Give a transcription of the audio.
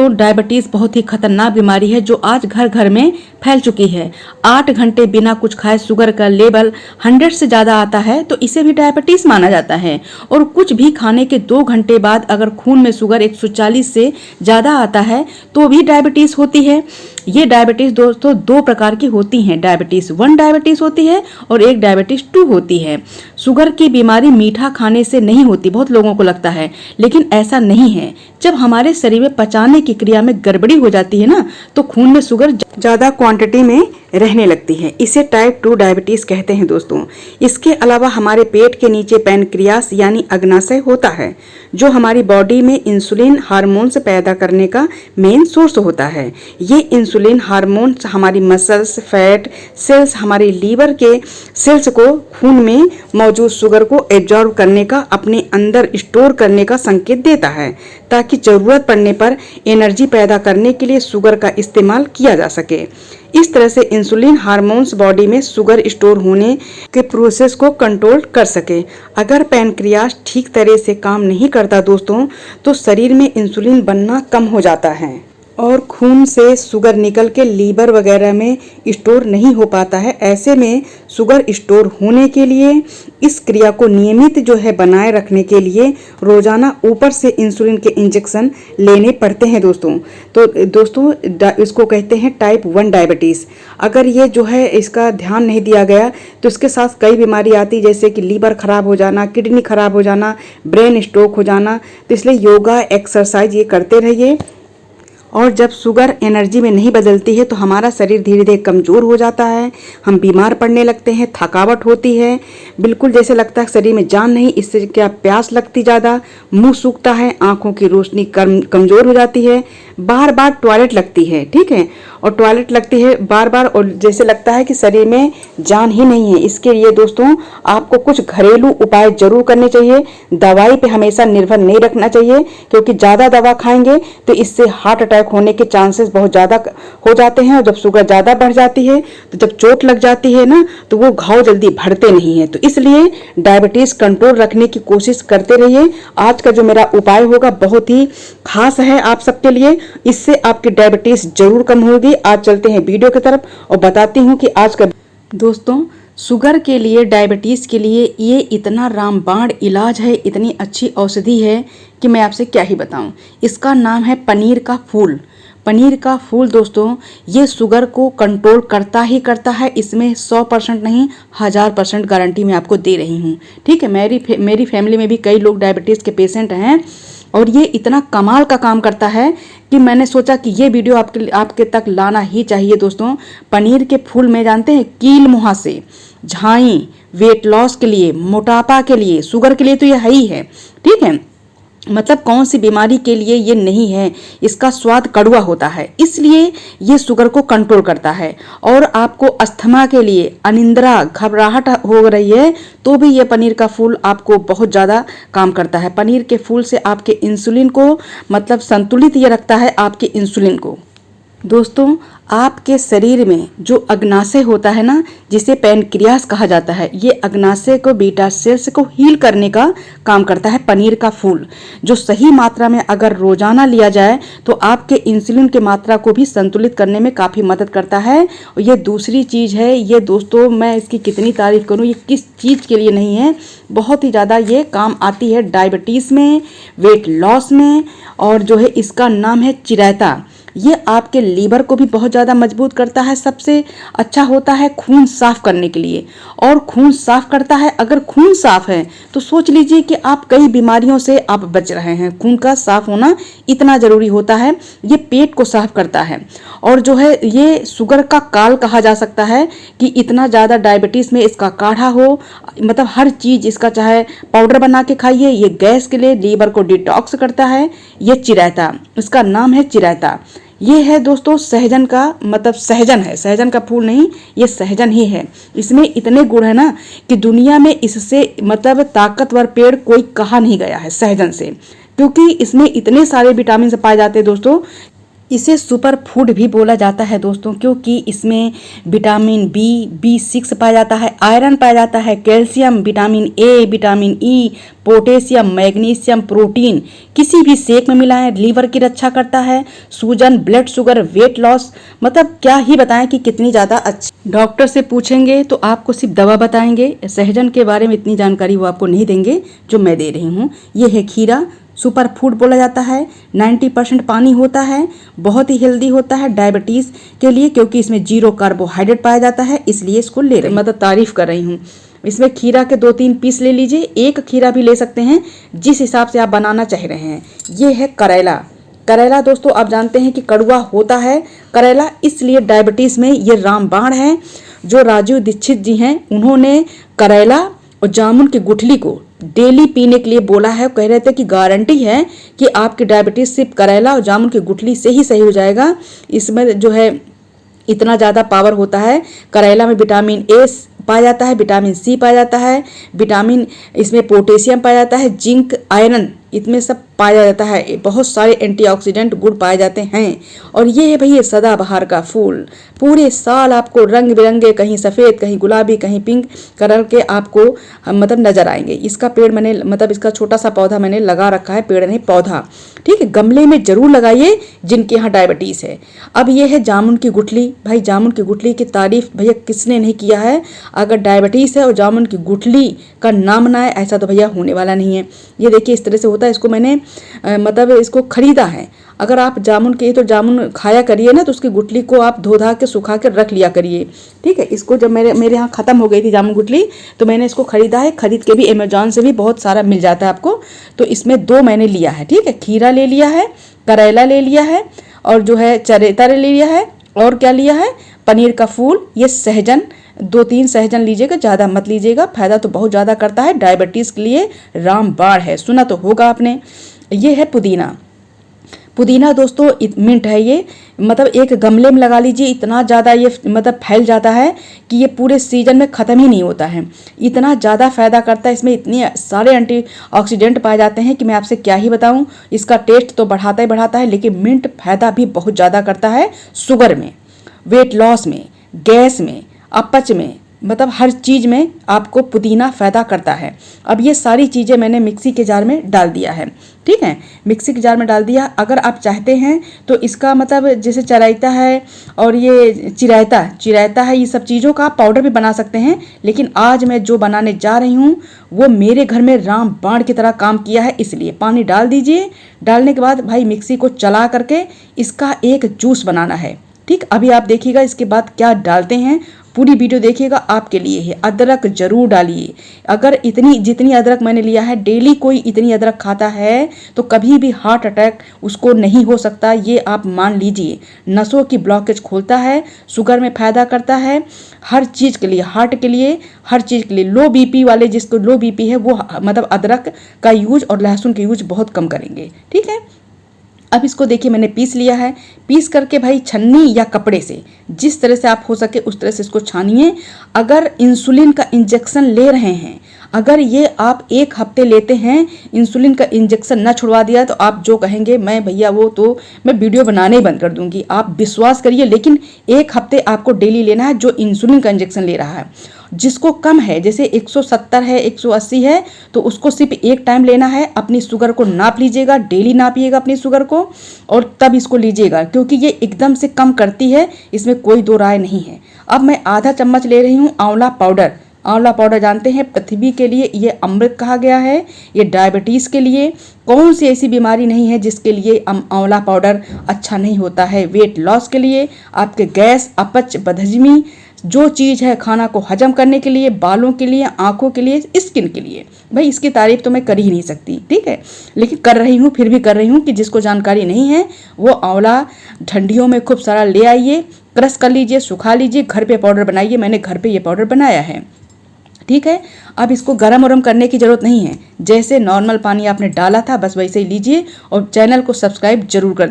तो डायबिटीज बहुत ही खतरनाक बीमारी है जो आज घर घर में फैल चुकी है। 8 घंटे बिना कुछ खाए शुगर का लेवल 100 से ज़्यादा आता है तो इसे भी डायबिटीज माना जाता है। और कुछ भी खाने के 2 घंटे बाद अगर खून में शुगर 140 से ज़्यादा आता है तो भी डायबिटीज होती है। ये डायबिटीज दोस्तों 2 प्रकार की होती हैं। डायबिटीज 1 डायबिटीज होती है और एक डायबिटीज 2 होती है। शुगर की बीमारी मीठा खाने से नहीं होती, बहुत लोगों को लगता है, लेकिन ऐसा नहीं है। जब हमारे शरीर में पचाने की क्रिया में गड़बड़ी हो जाती है ना, तो खून में शुगर ज़्यादा क्वांटिटी में रहने लगती है। इसे टाइप 2 डायबिटीज कहते हैं दोस्तों। इसके अलावा हमारे पेट के नीचे पैनक्रियास यानी अग्नाशय होता है जो हमारी बॉडी में इंसुलिन हार्मोन्स पैदा करने का मेन सोर्स होता है। ये इंसुलिन हार्मोन्स हमारी मसल्स, फैट सेल्स, हमारे लीवर के सेल्स को खून में मौजूद शुगर को एब्जॉर्ब करने का, अपने अंदर स्टोर करने का संकेत देता है ताकि जरूरत पड़ने पर एनर्जी पैदा करने के लिए शुगर का इस्तेमाल किया जा सके। इस तरह से इंसुलिन हार्मोन्स बॉडी में शुगर स्टोर होने के प्रोसेस को कंट्रोल कर सके। अगर पैनक्रियास ठीक तरह से काम नहीं करता दोस्तों तो शरीर में इंसुलिन बनना कम हो जाता है और खून से शुगर निकल के लीवर वगैरह में स्टोर नहीं हो पाता है। ऐसे में शुगर स्टोर होने के लिए इस क्रिया को नियमित बनाए रखने के लिए रोजाना ऊपर से इंसुलिन के इंजेक्शन लेने पड़ते हैं दोस्तों। तो दोस्तों इसको कहते हैं टाइप 1 डायबिटीज़। अगर ये इसका ध्यान नहीं दिया गया तो इसके साथ कई बीमारी आती, जैसे कि लीवर खराब हो जाना, किडनी खराब हो जाना, ब्रेन स्ट्रोक हो जाना। तो इसलिए योगा एक्सरसाइज ये करते रहिए। और जब शुगर एनर्जी में नहीं बदलती है तो हमारा शरीर धीरे धीरे कमज़ोर हो जाता है, हम बीमार पड़ने लगते हैं, थकावट होती है, बिल्कुल जैसे लगता है शरीर में जान नहीं। इससे क्या प्यास लगती ज़्यादा, मुंह सूखता है, आंखों की रोशनी कमज़ोर हो जाती है, बार बार टॉयलेट लगती है, ठीक है, और टॉयलेट लगती है बार बार और जैसे लगता है कि शरीर में जान ही नहीं है। इसके लिए दोस्तों आपको कुछ घरेलू उपाय जरूर करने चाहिए। दवाई पे हमेशा निर्भर नहीं रखना चाहिए क्योंकि ज़्यादा दवा खाएंगे तो इससे हार्ट अटैक होने के चांसेस बहुत ज़्यादा हो जाते हैं। और जब शुगर ज़्यादा बढ़ जाती है तो जब चोट लग जाती है ना तो वो घाव जल्दी भरते नहीं है। तो इसलिए डायबिटीज़ कंट्रोल रखने की कोशिश करते रहिए। आज का जो मेरा उपाय होगा बहुत ही खास है आप सबके लिए, इससे आपकी डायबिटीज़ जरूर कम होगी। आज चलते हैं वीडियो की तरफ और बताती हूँ कि आज का दोस्तों शुगर के लिए, डायबिटीज़ के लिए ये इतना रामबाण इलाज है, इतनी अच्छी औषधि है कि मैं आपसे क्या ही बताऊं। इसका नाम है पनीर का फूल। पनीर का फूल दोस्तों ये शुगर को कंट्रोल करता ही करता है। इसमें 100% नहीं 1000% गारंटी मैं आपको दे रही हूँ, ठीक है। मेरी फैमिली में भी कई लोग डायबिटीज़ के पेशेंट हैं और ये इतना कमाल का काम करता है कि मैंने सोचा कि ये वीडियो आपके तक लाना ही चाहिए दोस्तों। पनीर के फूल में जानते हैं कील मुहासे, झाई, वेट लॉस के लिए, मोटापा के लिए, शुगर के लिए तो ये है ही है, ठीक है। मतलब कौन सी बीमारी के लिए ये नहीं है। इसका स्वाद कड़वा होता है इसलिए ये शुगर को कंट्रोल करता है। और आपको अस्थमा के लिए, अनिंद्रा, घबराहट हो रही है तो भी ये पनीर का फूल आपको बहुत ज़्यादा काम करता है। पनीर के फूल से आपके इंसुलिन को मतलब संतुलित ये रखता है, आपके इंसुलिन को। दोस्तों आपके शरीर में जो अग्नाशय होता है ना, जिसे पैनक्रियास कहा जाता है, ये अग्नाशय को, बीटा सेल्स को हील करने का काम करता है पनीर का फूल। जो सही मात्रा में अगर रोजाना लिया जाए तो आपके इंसुलिन की मात्रा को भी संतुलित करने में काफ़ी मदद करता है। और ये दूसरी चीज़ है, ये दोस्तों मैं इसकी कितनी तारीफ करूँ, ये किस चीज़ के लिए नहीं है, बहुत ही ज़्यादा ये काम आती है डायबिटीज़ में, वेट लॉस में। और इसका नाम है चिरैता। ये आपके लीवर को भी बहुत ज़्यादा मजबूत करता है। सबसे अच्छा होता है खून साफ करने के लिए, और खून साफ करता है। अगर खून साफ है तो सोच लीजिए कि आप कई बीमारियों से आप बच रहे हैं। खून का साफ होना इतना ज़रूरी होता है। ये पेट को साफ करता है और ये शुगर का काल कहा जा सकता है कि इतना ज़्यादा डायबिटीज़ में इसका काढ़ा हो, मतलब हर चीज़ इसका, चाहे पाउडर बना के खाइए। ये गैस के लिए, लीवर को डिटॉक्स करता है। ये चिरैता, इसका नाम है चिरैता। ये है दोस्तों सहजन का, मतलब सहजन है, सहजन का फूल नहीं, ये सहजन ही है। इसमें इतने गुण है ना कि दुनिया में इससे मतलब ताकतवर पेड़ कोई कहा नहीं गया है सहजन से, क्योंकि इसमें इतने सारे विटामिन पाए जाते हैं दोस्तों इसे सुपर फूड भी बोला जाता है दोस्तों, क्योंकि इसमें विटामिन B6 पाया जाता है, आयरन पाया जाता है, calcium, vitamin A, vitamin E, potassium, magnesium, protein. किसी भी शेक में मिलाएं, लीवर की रक्षा करता है, सूजन, ब्लड शुगर, वेट लॉस, मतलब क्या ही बताएं कि कितनी ज़्यादा अच्छी। डॉक्टर से पूछेंगे तो आपको सिर्फ दवा बताएंगे, सहजन के बारे में इतनी जानकारी वो आपको नहीं देंगे जो मैं दे रही हूँ। ये है खीरा, सुपर फूड बोला जाता है, 90% पानी होता है, बहुत ही हेल्दी होता है डायबिटीज़ के लिए, क्योंकि इसमें 0 कार्बोहाइड्रेट पाया जाता है, इसलिए इसको ले रही मतलब तारीफ कर रही हूँ। इसमें खीरा के 2-3 पीस ले लीजिए, एक खीरा भी ले सकते हैं जिस हिसाब से आप बनाना चाह रहे हैं। ये है करेला। करेला दोस्तों आप जानते हैं कि कड़वा होता है करेला, इसलिए डायबिटीज़ में ये रामबाण है। जो राजीव दीक्षित जी हैं उन्होंने करेला और जामुन की गुठली को डेली पीने के लिए बोला है। कह रहे थे कि गारंटी है कि आपकी डायबिटीज सिर्फ करेला और जामुन की गुठली से ही सही हो जाएगा। इसमें जो है इतना ज़्यादा पावर होता है। करेला में विटामिन A पाया जाता है, विटामिन C पाया जाता है, विटामिन इसमें पोटेशियम पाया जाता है, जिंक, आयरन, इसमें सब पाया जाता है। बहुत सारे एंटीऑक्सीडेंट गुण पाए जाते हैं। और ये है भैया सदाबहार का फूल, पूरे साल आपको रंग बिरंगे, कहीं सफ़ेद, कहीं गुलाबी, कहीं पिंक कलर के आपको मतलब नज़र आएंगे। इसका पेड़ मैंने मतलब इसका छोटा सा पौधा मैंने लगा रखा है, पेड़ नहीं पौधा, ठीक है। गमले में जरूर लगाइए जिनके यहाँ डायबिटीज़ है। अब ये है जामुन की गुठली। भाई जामुन की गुठली की तारीफ भैया किसने नहीं किया है। अगर डायबिटीज़ है और जामुन की गुठली का नाम ना है, ऐसा तो भैया होने वाला नहीं है। ये देखिए इस तरह से होता है। इसको मैंने मतलब इसको खरीदा है। अगर आप जामुन के तो जामुन खाया करिए ना, तो उसकी गुठली को आप धो धा के सुखा के रख लिया करिए, ठीक है। इसको जब मेरे यहाँ ख़त्म हो गई थी जामुन गुठली, तो मैंने इसको खरीदा है। खरीद के भी अमेजॉन से भी बहुत सारा मिल जाता है आपको। तो इसमें 2 मैंने लिया है, ठीक है। खीरा ले लिया है, करेला ले लिया है, और जो है चरेता ले लिया है, और क्या लिया है, पनीर का फूल, ये सहजन, 2-3 सहजन लीजिएगा, ज़्यादा मत लीजिएगा। फायदा तो बहुत ज़्यादा करता है, डायबिटीज़ के लिए रामबाण है, सुना तो होगा आपने। ये है पुदीना। पुदीना दोस्तों मिंट है ये, मतलब एक गमले में लगा लीजिए, इतना ज़्यादा ये मतलब फैल जाता है कि ये पूरे सीजन में ख़त्म ही नहीं होता है। इतना ज़्यादा फ़ायदा करता है, इसमें इतने सारे एंटीऑक्सीडेंट पाए जाते हैं कि मैं आपसे क्या ही बताऊं। इसका टेस्ट तो बढ़ाता ही बढ़ाता है, लेकिन मिंट फ़ायदा भी बहुत ज़्यादा करता है शुगर में, वेट लॉस में, गैस में, अपच में, मतलब हर चीज़ में आपको पुदीना फ़ायदा करता है। अब ये सारी चीज़ें मैंने मिक्सी के जार में डाल दिया है, ठीक है। मिक्सी के जार में डाल दिया। अगर आप चाहते हैं तो इसका मतलब जैसे चराइता है और ये चिरायता है, ये सब चीज़ों का आप पाउडर भी बना सकते हैं। लेकिन आज मैं जो बनाने जा रही हूँ वो मेरे घर में रामबाण की तरह काम किया है, इसलिए पानी डाल दीजिए। डालने के बाद भाई मिक्सी को चला करके इसका एक जूस बनाना है, ठीक। अभी आप देखिएगा इसके बाद क्या डालते हैं, पूरी वीडियो देखिएगा, आपके लिए है। अदरक जरूर डालिए। अगर जितनी अदरक मैंने लिया है, डेली कोई इतनी अदरक खाता है तो कभी भी हार्ट अटैक उसको नहीं हो सकता, ये आप मान लीजिए। नसों की ब्लॉकेज खोलता है, शुगर में फ़ायदा करता है, हर चीज़ के लिए, हार्ट के लिए, हर चीज़ के लिए। लो बीपी वाले, जिसको लो बीपी है वो मतलब अदरक का यूज और लहसुन का यूज बहुत कम करेंगे, ठीक है। अब इसको देखिए मैंने पीस लिया है। पीस करके भाई छन्नी या कपड़े से जिस तरह से आप हो सके उस तरह से इसको छानिए। अगर इंसुलिन का इंजेक्शन ले रहे हैं, अगर ये आप 1 हफ्ते लेते हैं, इंसुलिन का इंजेक्शन न छुड़वा दिया तो आप जो कहेंगे मैं भैया वो तो मैं वीडियो बनाने ही बंद कर दूंगी। आप विश्वास करिए, लेकिन 1 हफ्ते आपको डेली लेना है जो इंसुलिन का इंजेक्शन ले रहा है। जिसको कम है, जैसे 170 है, 180 है, तो उसको सिर्फ एक टाइम लेना है। अपनी शुगर को नाप लीजिएगा, डेली नापिएगा अपनी शुगर को, और तब इसको लीजिएगा, क्योंकि ये एकदम से कम करती है, इसमें कोई दो राय नहीं है। अब मैं आधा चम्मच ले रही हूँ आंवला पाउडर। आंवला पाउडर जानते हैं पृथ्वी के लिए ये अमृत कहा गया है। ये डायबिटीज़ के लिए, कौन सी ऐसी बीमारी नहीं है जिसके लिए आंवला पाउडर अच्छा नहीं होता है। वेट लॉस के लिए, आपके गैस, अपच, बदहजमी, जो चीज़ है खाना को हजम करने के लिए, बालों के लिए, आँखों के लिए, स्किन के लिए, भाई इसकी तारीफ तो मैं कर ही नहीं सकती, ठीक है। लेकिन कर रही हूँ, फिर भी कर रही हूँ कि जिसको जानकारी नहीं है वो आंवला ठंडियों में खूब सारा ले आइए, क्रश कर लीजिए, सुखा लीजिए, घर पे पाउडर बनाइए। मैंने घर पे ये पाउडर बनाया है, ठीक है। अब इसको गरम वरम करने की ज़रूरत नहीं है, जैसे नॉर्मल पानी आपने डाला था बस वैसे ही लीजिए, और चैनल को सब्सक्राइब जरूर कर